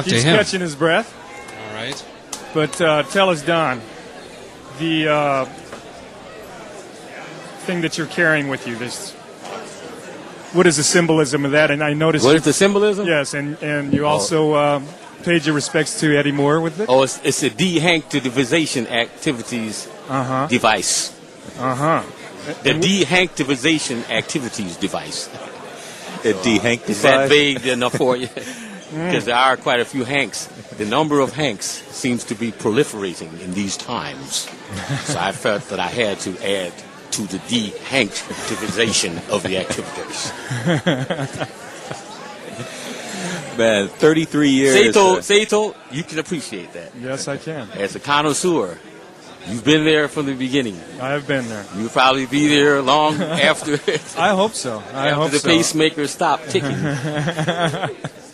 to him. He's catching his breath. All right. But tell us, Don, the thing that you're carrying with you, what is the symbolism of that? And I noticed... What is the symbolism? Yes, and you also paid your respects to Eddie Moore with it? Oh, it's a dehanctivization activities device. The dehanctivization activities device. Is that vague enough for you? Because there are quite a few Hanks. The number of Hanks seems to be proliferating in these times. So I felt that I had to add to the dehanctivization of the activities. Man, 33 years. Sato, you can appreciate that. Yes, I can. As a connoisseur, you've been there from the beginning. I have been there. You'll probably be there long after. I hope so. After the pacemaker stopped ticking.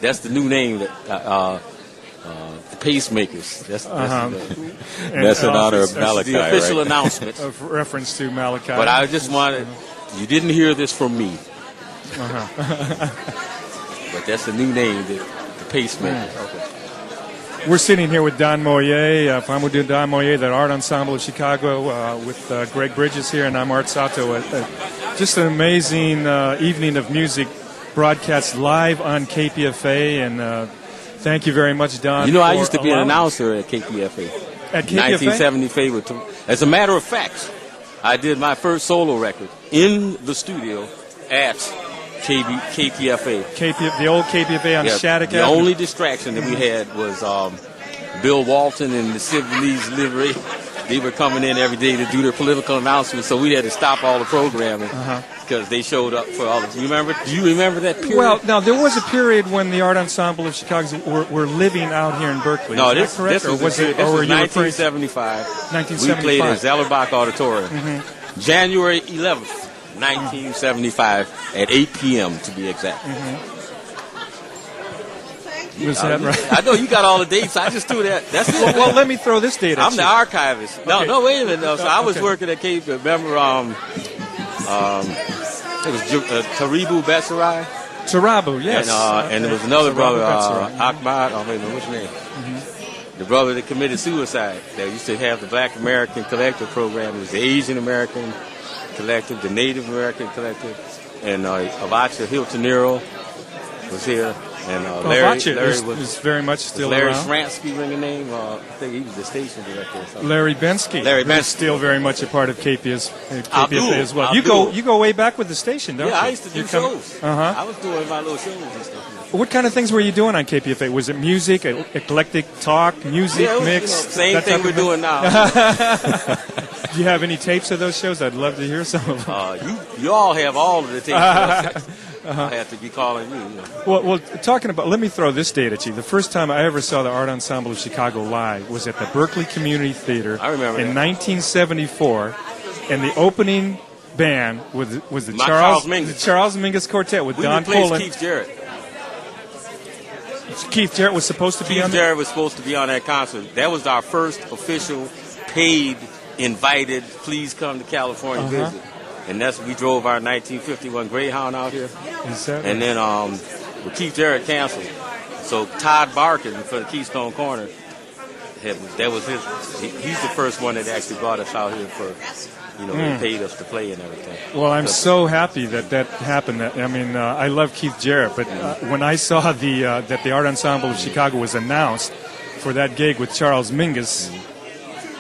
That's the new name that the pacemakers. That's in honor of Malachi. The official right? announcement of reference to Malachi. But I just wanted. You didn't hear this from me. But that's the new name, the pacemaker. Okay. We're sitting here with Don Moye, Famoudou Don Moye, the Art Ensemble of Chicago, with Greg Bridges here, and I'm Art Sato. Just an amazing evening of music broadcast live on KPFA, and thank you very much, Don. You know, I used to be an announcer at KPFA. At KPFA? 1970. As a matter of fact, I did my first solo record in the studio at KPFA. The old KPFA on Shattuck Avenue. The only distraction that we had was Bill Walton and the Civilese livery. They were coming in every day to do their political announcements, so we had to stop all the programming because they showed up for all the... Do you remember that period? Well, now, there was a period when the Art Ensemble of Chicago were living out here in Berkeley. No, this was 1975. 1975. We played at Zellerbach Auditorium. January 11th. 1975 at 8 p.m. to be exact. Was that right? I know you got all the dates. I just threw that. That's it. Well, let me throw this date at I'm you. the archivist. Okay. No, wait a minute. No. So I was working at KP. Remember, it was Taribu Betsarai. Tarabu, yes. And there was another brother, Ahmad. Oh, wait a minute, what's his name? The brother that committed suicide. That used to have the Black American Collective program. It was the Asian American Collective, the Native American Collective, and Abacha Hiltonero was here, and Larry is very much still Larry around. Shransky ring a name. I think he was the station director or something. Larry Bensky. Is still very much a part of KPFA as well. You go way back with the station, don't you? Yeah, I used to do shows. I was doing my little shows and stuff. What kind of things were you doing on KPFA? Was it music, eclectic talk, music, mix? Same thing we're doing now. Do you have any tapes of those shows? I'd love to hear some of them. You all have all of the tapes. I have to be calling you. Well, talking about, let me throw this date at you. The first time I ever saw the Art Ensemble of Chicago live was at the Berkeley Community Theater. I remember in that. 1974, and the opening band was the Charles Mingus Quartet with Don Poland. Keith Jarrett. Keith Jarrett was supposed to be on. Keith Jarrett was supposed to be on that concert. That was our first official paid. Invited, please come to California visit, and we drove our 1951 Greyhound out here. And then Keith Jarrett canceled, so Todd Barkin for the Keystone Corner. That was he's the first one that actually brought us out here for, they paid us to play and everything. Well, I'm so happy that happened. I love Keith Jarrett, but when I saw that the Art Ensemble of Chicago was announced for that gig with Charles Mingus.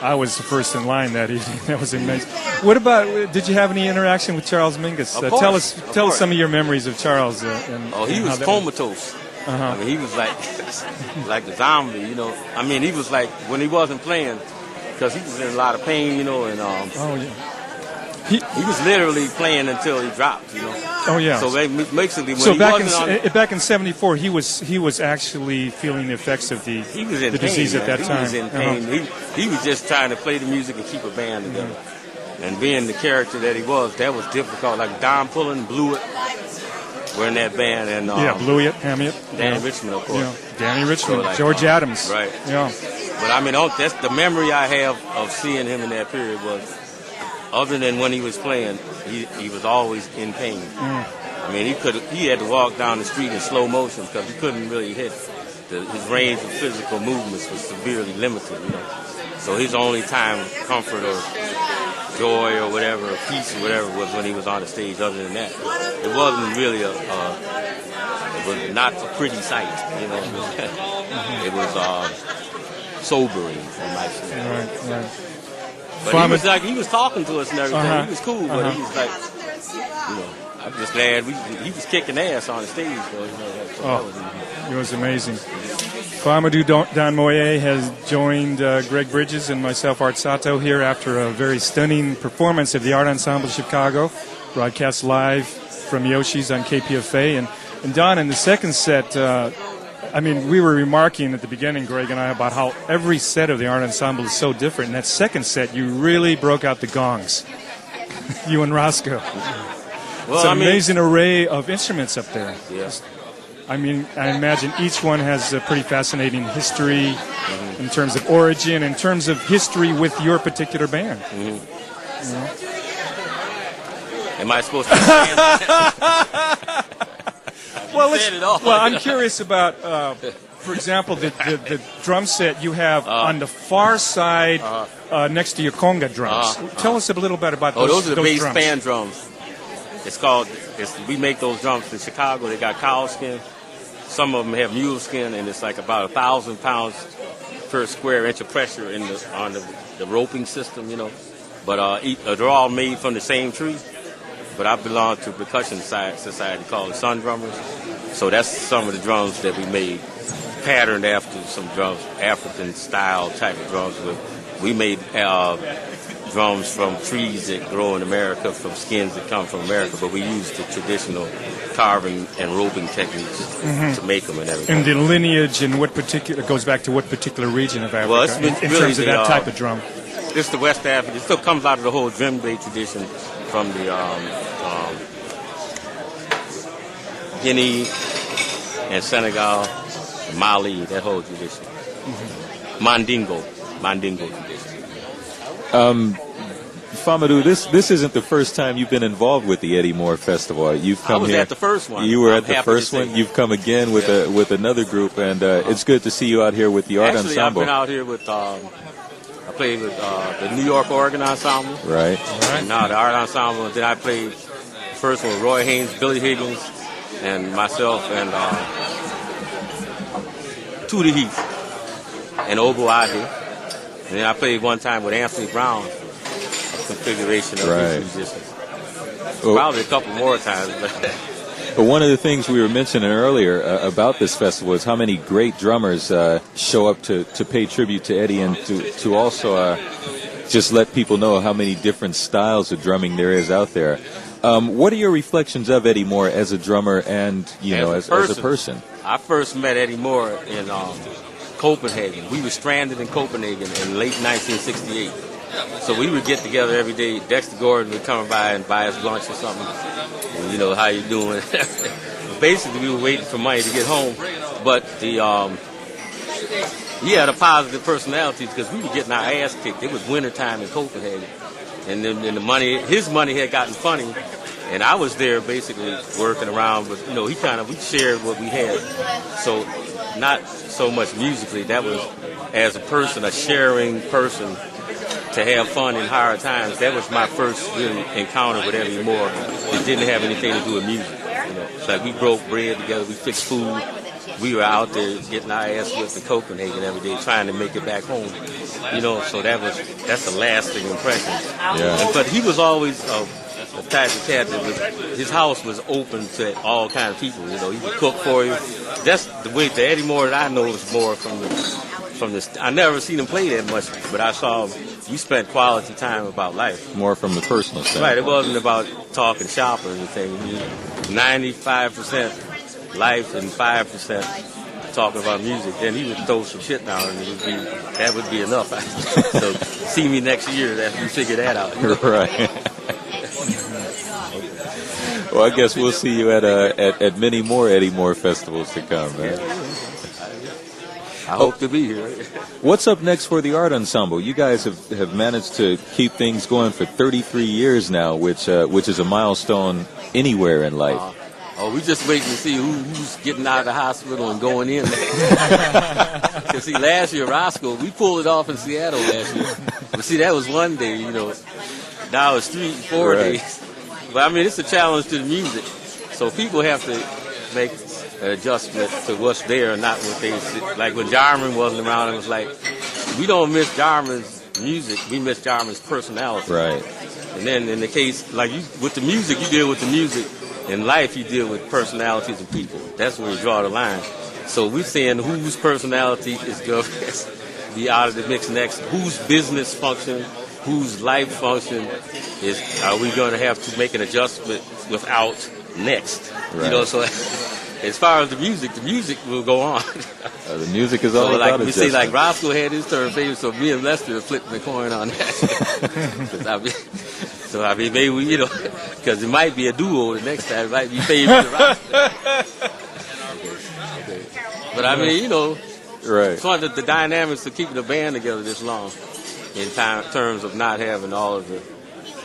I was the first in line that evening. That was amazing. What about? Did you have any interaction with Charles Mingus? Tell us some of your memories of Charles. He was comatose. I mean, he was like a zombie. He was like when he wasn't playing, because he was in a lot of pain. He was literally playing until he dropped. Oh yeah. So basically, when back in '74, he was actually feeling the effects of the disease at that time. He was in pain. He was just trying to play the music and keep a band together. And being the character that he was, that was difficult. Like Don Pullen, Blewett were in that band, and Blewett, Hamiet, Danny Richmond, of course. Danny Richmond, George Adams, right? Yeah. But that's the memory I have of seeing him in that period was. Other than when he was playing, he was always in pain. He had to walk down the street in slow motion because he couldn't really hit his range of physical movements was severely limited, So his only time, comfort or joy or whatever, or peace or whatever, was when he was on the stage. Other than that, it wasn't really it was not a pretty sight, It was sobering, you might say. Right. But he was talking to us and everything. He was cool, but he was like, I'm just glad he was kicking ass on the stage, though. It was amazing. Famoudou Don Moye has joined Greg Bridges and myself, Art Sato, here after a very stunning performance of the Art Ensemble Chicago, broadcast live from Yoshi's on KPFA. And Don, in the second set, we were remarking at the beginning, Greg and I, about how every set of the Art Ensemble is so different. In that second set, you really broke out the gongs, you and Roscoe. Well, it's an amazing array of instruments up there. Yeah. I imagine each one has a pretty fascinating history in terms of origin, in terms of history with your particular band. Am I supposed to Well, I'm curious about, for example, the drum set you have on the far side next to your conga drums. Tell us a little bit about those drums. Those are the bass drums. fan drums. We make those drums in Chicago. They got cow skin. Some of them have mule skin, and it's like about 1,000 pounds per square inch of pressure on the roping system, But they're all made from the same tree. But I belong to a percussion society called the Sun Drummers. So that's some of the drums that we made, patterned after some drums, African-style type of drums. We made drums from trees that grow in America, from skins that come from America, but we use the traditional carving and roping techniques to make them and everything. And the lineage and goes back to what particular region of Africa? Well, it's in really terms of that type of drum. It's the West Africa. It still comes out of the whole djembe tradition from the Guinea and Senegal, Mali, that whole tradition. Mandingo tradition. Famoudou, this isn't the first time you've been involved with the Eddie Moore Festival. You've come I was here. At the first one. You were at the first one. You've come again with another group, and it's good to see you out here with the Art Ensemble. I've been out here with. I played with the New York Organ Ensemble. Right. And now the Art Ensemble. And then I played first one with Roy Haynes, Billy Higgins, and myself, and Tootie Heath, and Obo Ade. And then I played one time with Anthony Brown. Configuration of these musicians. Probably a couple more times. But one of the things we were mentioning earlier about this festival is how many great drummers show up to pay tribute to Eddie, and to also just let people know how many different styles of drumming there is out there. What are your reflections of Eddie Moore as a drummer and as a person? I first met Eddie Moore in Copenhagen. We were stranded in Copenhagen in late 1968. So we would get together every day. Dexter Gordon would come by and buy us lunch or something. And, how you doing? Basically, we were waiting for money to get home. But he had a positive personality because we were getting our ass kicked. It was wintertime in Copenhagen. And then his money had gotten funny. And I was there basically working around. But, we shared what we had. So not so much musically. That was, as a person, a sharing person. To have fun in hard times. That was my first really encounter with Eddie Moore. It didn't have anything to do with music. It's like we broke bread together, we fixed food. We were out there getting our ass whipped in Copenhagen every day, trying to make it back home. So that's a lasting impression. Yeah. But he was always a type of cat that his house was open to all kinds of people. He would cook for you. That's the way the Eddie Moore that I know is more from this. I never seen him play that much, but I saw him. We spent quality time about life. More from the personal side. Right, it wasn't about talking shop or anything. 95% life and 5% talking about music. Then he would throw some shit down, and that would be enough. So see me next year after you figure that out. Right. Well, I guess we'll see you at many more Eddie Moore festivals to come, man. I hope to be here. What's up next for the Art Ensemble? You guys have managed to keep things going for 33 years now, which is a milestone anywhere in life. Oh, we just waiting to see who's getting out of the hospital and going in. Because, see, last year, Roscoe, we pulled it off in Seattle last year. But, see, that was one day, Now it's 4 days. But, I mean, it's a challenge to the music. So people have to make an adjustment to what's there and not what they see. Like when Jarman wasn't around, it was like, we don't miss Jarman's music. We miss Jarman's personality. Right. And then in the case, like with the music, you deal with the music. In life, you deal with personalities of people. That's where you draw the line. So we're saying whose personality is going to be out of the mix next, whose business function, whose life function are we going to have to make an adjustment without next. Right. So as far as the music will go on. The music is all so about like we adjustment. say, like Roscoe had his turn favorite, so me and Lester are flipping the coin on that. So I mean, maybe because it might be a duo the next time. It might be favorite. Okay. But I mean, right. it's one of the dynamics of keeping the band together this long, in terms of not having all of the,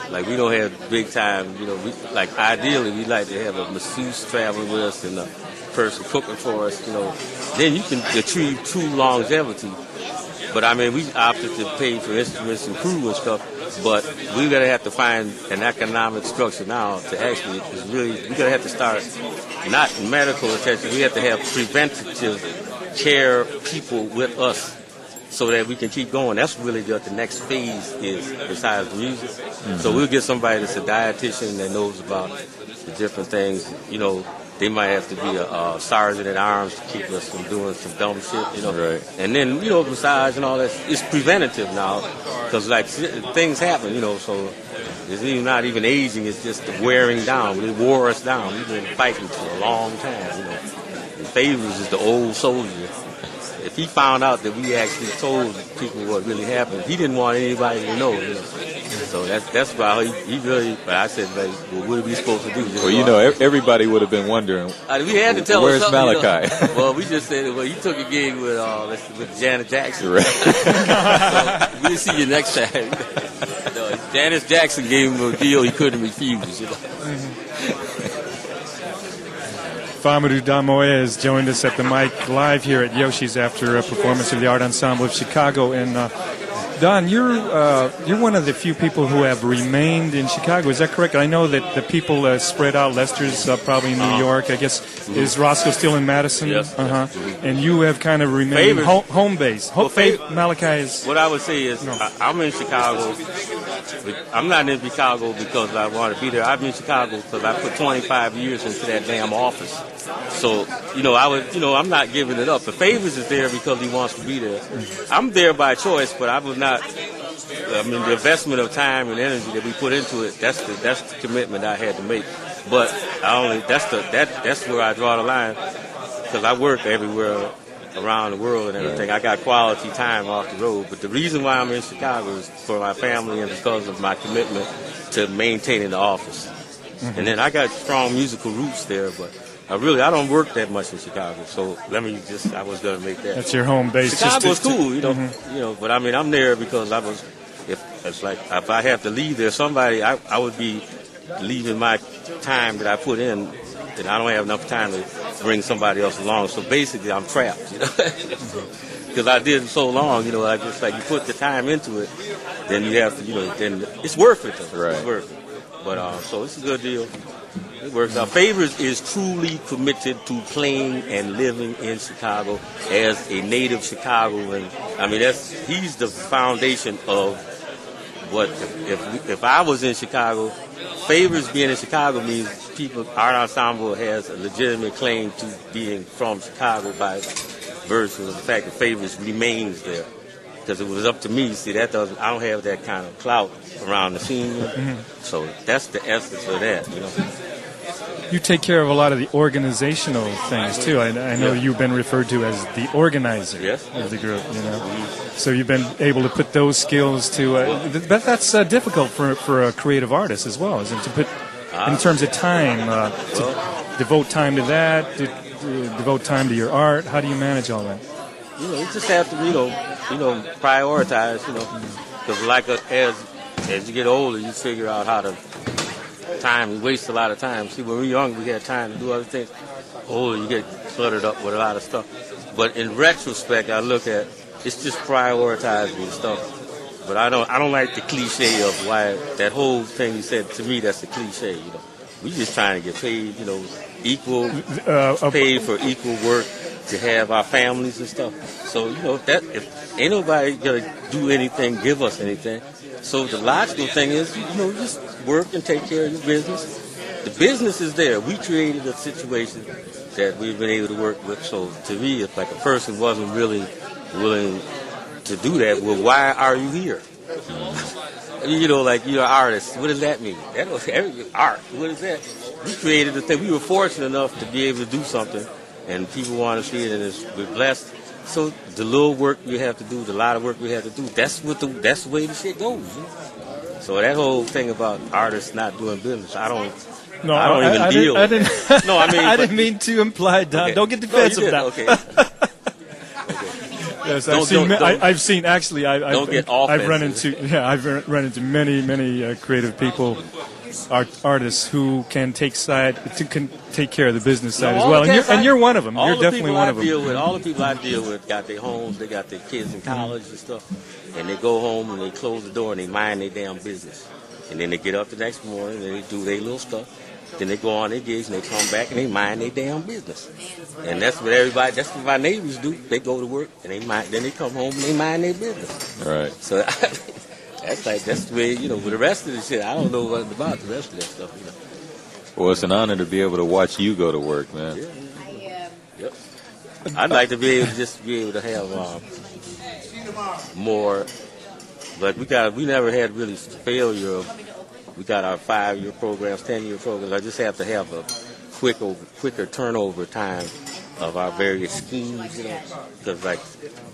like we don't have big time. Like ideally we like to have a masseuse traveling with us and a person cooking for us. Then you can achieve true longevity. But I mean, we opted to pay for instruments and crew and stuff. But we're going to have to find an economic structure now to actually, we're going to have to start, not medical attention, we have to have preventative care people with us so that we can keep going. That's really what the next phase is besides the music. Mm-hmm. So we'll get somebody that's a dietitian that knows about the different things. They might have to be a sergeant at arms to keep us from doing some dumb shit, Right. And then, massage and all that. It's preventative now because, like, things happen, so it's not even aging. It's just the wearing down. It wore us down. We've been fighting for a long time, And Favors is the old soldier. If he found out that we actually told people what really happened, he didn't want anybody to know, So that's why he really. But I said, well, what are we supposed to do? Well, everybody would have been wondering. We had to tell where's us Malachi? Well, we just said, he took a gig with Janet Jackson. Right. So we'll see you next time. Janet Jackson gave him a deal he couldn't refuse. Famoudou Moye has joined us at the mic live here at Yoshi's after a performance of the Art Ensemble of Chicago. And Don, you're one of the few people who have remained in Chicago. Is that correct? I know that the people spread out. Lester's probably in New York. I guess is Roscoe still in Madison? Yes. And you have kind of remained home base. Malachi is. What I would say is, I'm in Chicago. I'm not in Chicago because I want to be there. I'm in Chicago because I put 25 years into that damn office. So, I'm not giving it up. The Favors is there because he wants to be there. I'm there by choice, but I was not. The investment of time and energy that we put into it, that's the commitment I had to make. But that's where I draw the line because I work everywhere around the world and everything. I got quality time off the road. But the reason why I'm in Chicago is for my family and because of my commitment to maintaining the office. Mm-hmm. And then I got strong musical roots there, but I don't work that much in Chicago. So I was going to make that. That's your home base. Chicago's cool, but I mean, I'm there because if I have to leave there, I would be leaving my time that I put in, and I don't have enough time to bring somebody else along. So basically, I'm trapped, because I did it so long, I just you put the time into it, then you have to, then it's worth it, though. Right. It's worth it. But so it's a good deal. It works out. Favors is truly committed to playing and living in Chicago as a native Chicagoan. I mean, he's the foundation of what. If I was in Chicago, Favors being in Chicago means Art Ensemble has a legitimate claim to being from Chicago by virtue of the fact that Favors remains there. Because it was up to me. See, I don't have that kind of clout around the scene. Mm-hmm. So that's the essence of that, You take care of a lot of the organizational things, too. I know you've been referred to as the organizer of the group, So you've been able to put those skills to... but that's difficult for a creative artist as well, isn't it? To put, in terms of time, to devote time to that, to devote time to your art. How do you manage all that? You just have to, prioritize, because as you get older, you figure out how to time. We waste a lot of time. See, when we were young, we had time to do other things. Oh, you get cluttered up with a lot of stuff. But in retrospect, I look at it's just prioritizing stuff. But I don't like the cliche of why that whole thing you said. To me, that's the cliche. You know, we just trying to get paid. You know, equal paid for equal work to have our families and stuff. So you know that if ain't nobody gonna do anything, give us anything. So the logical thing is, you know, just work and take care of your business. The business is there. We created a situation that we've been able to work with. So to me, if like a person wasn't really willing to do that, well, why are you here? You know, like you're an artist. What does that mean? That was art. What is that? We created the thing. We were fortunate enough to be able to do something, and people want to see it, and we're blessed. So the little work you have to do, the lot of work we have to do, that's the way the shit goes. You know? So that whole thing about artists not doing business, I don't even deal with that. No, I mean, I didn't mean to imply, Don. Okay. Don't get defensive now. Okay. Yes, I've seen. Actually, I've run into many creative people, artists who can take care of the business side as well. And you're one of them. You're definitely one of them. All the people I deal with got their homes, they got their kids in college and stuff, and they go home and they close the door and they mind their damn business. And then they get up the next morning and they do their little stuff. Then they go on their gigs and they come back and they mind their damn business. And that's what my neighbors do. They go to work and then they come home and they mind their business. Right. So that's the way, you know, with the rest of the shit, I don't know what about the rest of that stuff, you know. Well, it's an honor to be able to watch you go to work, man. Yeah. Yep. I'd like to be able to have more, but we never had really failure. We got our 5-year programs, 10-year programs. I just have to have a quicker turnover time of our various schemes, you know, because like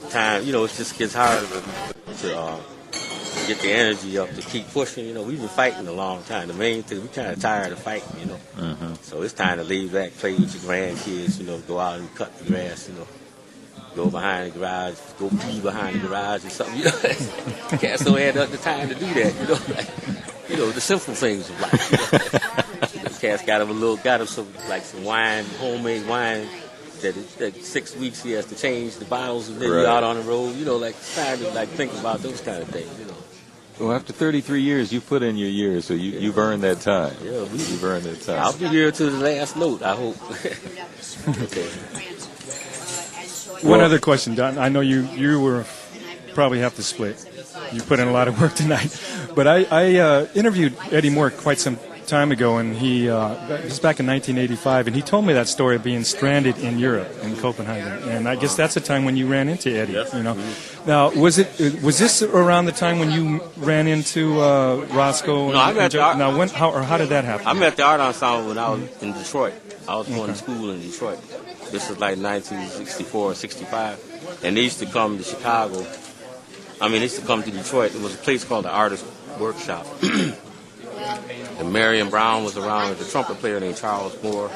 time, you know, it just gets harder to get the energy up to keep pushing. You know, we've been fighting a long time. The main thing, we're kind of tired of fighting, you know. Mm-hmm. So it's time to leave back, play with your grandkids, you know, go out and cut the grass, you know. Go behind the garage, go pee behind the garage or something. You know, cats don't have the time to do that, you know. Like, you know, the simple things of life. You know? Cats got him some wine, homemade wine. That 6 weeks he has to change the bottles and then you're out on the road. You know, like trying to like think about those kind of things. You know. Well, after 33 years, you put in your years, so you've earned that time. Yeah, you've earned that time. I'll be here to the last note, I hope. Okay. One other question, Don. I know you were probably have to split. You put in a lot of work tonight. But I interviewed Eddie Moore quite some time ago, and he was back in 1985, and he told me that story of being stranded in Europe, in Copenhagen. And I guess that's the time when you ran into Eddie. Yes. You know. Now, was this around the time when you ran into Roscoe? No, I met how did that happen? I met the art ensemble when I was in Detroit. I was going to school in Detroit. This was like 1964 or 65. And they used to come to Chicago. They used to come to Detroit. There was a place called the Artist Workshop. And Marion Brown was around. There's a trumpet player named Charles Moore,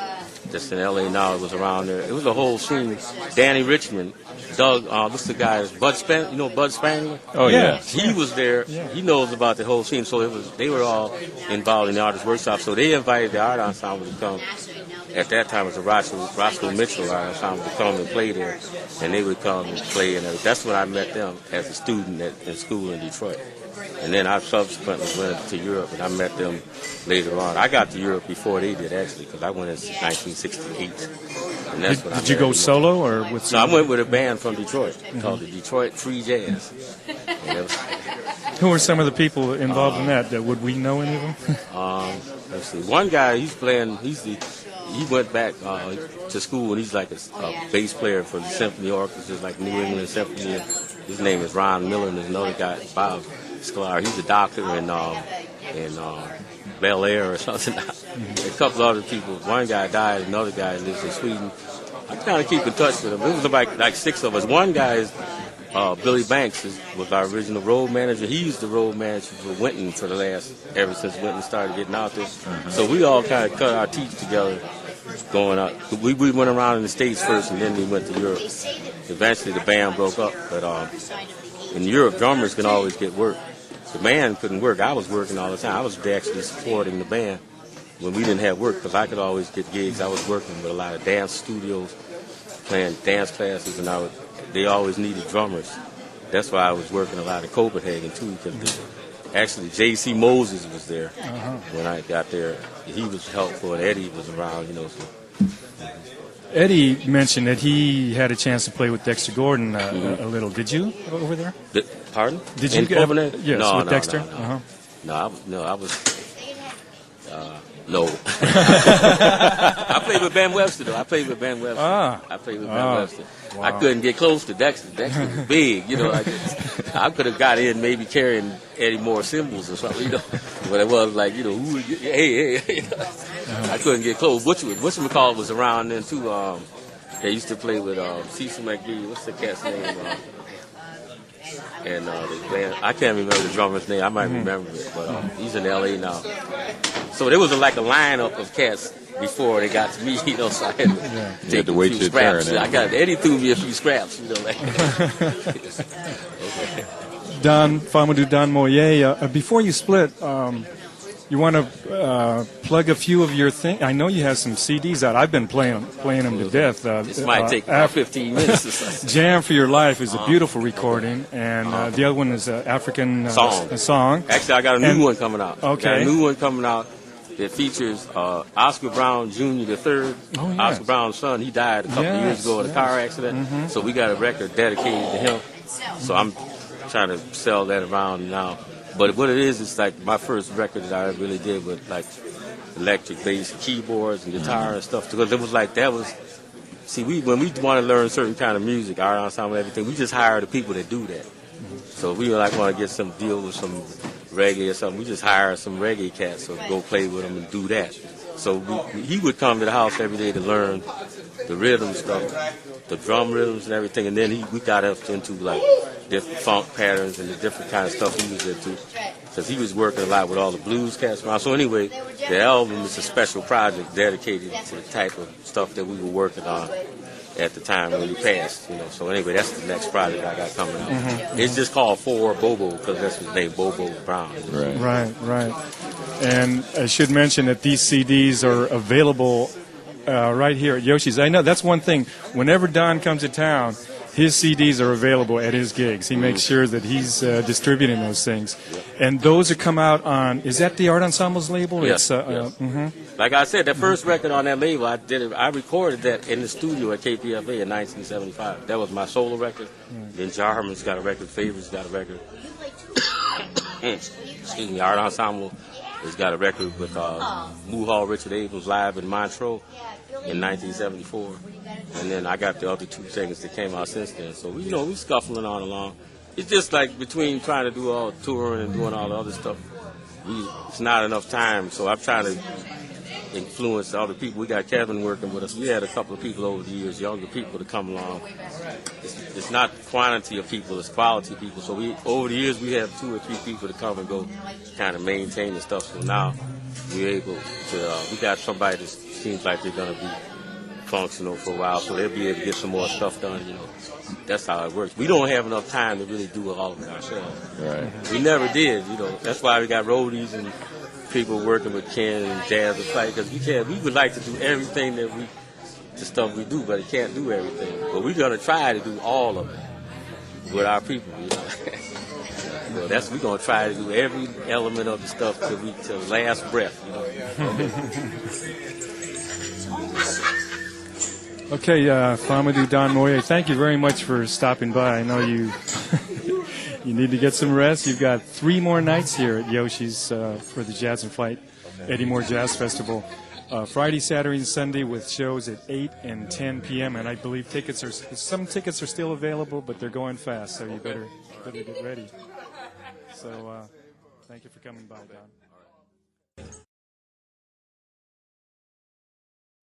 just in L.A. now, was around there. It was a whole scene. Danny Richmond, Doug, what's the guy? Bud Spangler. You know Bud Spangler? Oh, yeah. He was there. Yeah. He knows about the whole scene. So they were all involved in the Artist Workshop. So they invited the art ensemble to come. At that time, it was the Roscoe Mitchell art ensemble to come and play there. And they would come and play. And that's when I met them as a student in school in Detroit. And then I subsequently went to Europe, and I met them later on. I got to Europe before they did, actually, because I went in 1968. And that's when did you go solo or with? No, I went with a band from Detroit called the Detroit Free Jazz. Who are some of the people involved in that? Would we know any of them? Let's see. One guy, he went back to school, and he's like a bass player for the symphony orchestra, like New England Symphony. His name is Ron Miller, and there's another guy, Bob Sklar. He's a doctor in Bel Air or something. A couple other people. One guy died, another guy lives in Sweden. I kind of keep in touch with him. It was about like 6 of us. One guy is Billy Banks was our original road manager. He's the road manager for Winton ever since Winton started getting out there. So we all kind of cut our teeth together going up. We went around in the States first, and then we went to Europe. Eventually the band broke up, but in Europe, drummers can always get work. The band couldn't work. I was working all the time. I was actually supporting the band. when we didn't have work, because I could always get gigs. I was working with a lot of dance studios, playing dance classes, and they always needed drummers. That's why I was working a lot in Copenhagen too, because actually J.C. Moses was there when I got there. He was helpful, and Eddie was around, you know. So. Eddie mentioned that he had a chance to play with Dexter Gordon a little. Did you over there? Pardon? Did you get yes, no, with no, Dexter? No, I was. No. I played with Ben Webster, though. I played with Ben Webster. Wow. I couldn't get close to Dexter. Dexter was big, you know. I could have got in maybe carrying Eddie Moore cymbals or something, you know. But it was like, you know, hey. I couldn't get close. Whatchamacallit was around then, too. They used to play with Cecil McGee. What's the cat's name? And the band, I can't remember the drummer's name. I might remember it, but he's in L.A. now. So there was like a lineup of cats before they got to me, you know. So I had to wait your turn. Eddie threw me a few scraps, you know. Like. Okay. Famoudou Don Moye, before you split, you want to plug a few of your things? I know you have some CDs out. I've been playing them to death. This might take about 15 minutes. Jam for Your Life is a beautiful recording, and the other one is African song. Actually, I got a new one coming out. Okay. I got a new one coming out that features Oscar Brown Jr. III. Oh, yes. Oscar Brown's son, he died a couple of years ago in a car accident. So we got a record dedicated to him. So I'm trying to sell that around now. But what it is, it's like my first record that I really did with like electric bass, keyboards, and guitar and stuff. Because it was like see, when we want to learn certain kind of music, our ensemble, everything, we just hire the people that do that. So we like want to get some deal with some reggae or something. We just hire some reggae cats to go play with them and do that. So he would come to the house every day to learn the rhythm stuff, the drum rhythms and everything. And then we got up into like different funk patterns and the different kind of stuff he was into. Because he was working a lot with all the blues cats around. So anyway, the album is a special project dedicated to the type of stuff that we were working on at the time when he passed, you know. So anyway, that's the next project I got coming up. It's just called For Bobo because that's his name, Bobo Brown. Right. And I should mention that these CDs are available right here at Yoshi's. I know that's one thing. Whenever Don comes to town, his CDs are available at his gigs. He makes sure that he's distributing those things. And those are come out on, is that the Art Ensemble's label? Yes. Like I said, that first record on that label, I recorded that in the studio at KPFA in 1975. That was my solo record. Then Jarman's got a record, Favor's got a record. Excuse me, Art Ensemble has got a record with Hall Richard Abrams live in Montreux in 1974. And then I got the other two things that came out since then. So, we scuffling on along. It's just like between trying to do all touring and doing all the other stuff, it's not enough time. So I'm trying to influence the other people. We got Kevin working with us. We had a couple of people over the years, younger people to come along. It's not quantity of people, it's quality of people. So over the years, we have 2 or 3 people to come and go kind of maintain the stuff. So now we're able to, we got somebody that seems like they're going to be functional for a while, so they'll be able to get some more stuff done, you know. That's how it works. We don't have enough time to really do all of it ourselves. Right. We never did, you know. That's why we got roadies and people working with Ken and Jazz and Fight, because we would like to do everything the stuff we do, but it can't do everything. But we're going to try to do all of it with our people, you know. So we're going to try to do every element of the stuff till last breath, you know. Okay, Famoudou Don Moye, thank you very much for stopping by. I know you you need to get some rest. You've got 3 more nights here at Yoshi's for the Jazz and Flight Eddie Moore Jazz Festival. Friday, Saturday, and Sunday with shows at 8 and 10 p.m. And I believe some tickets are still available, but they're going fast, so you better get ready. So thank you for coming by, Don.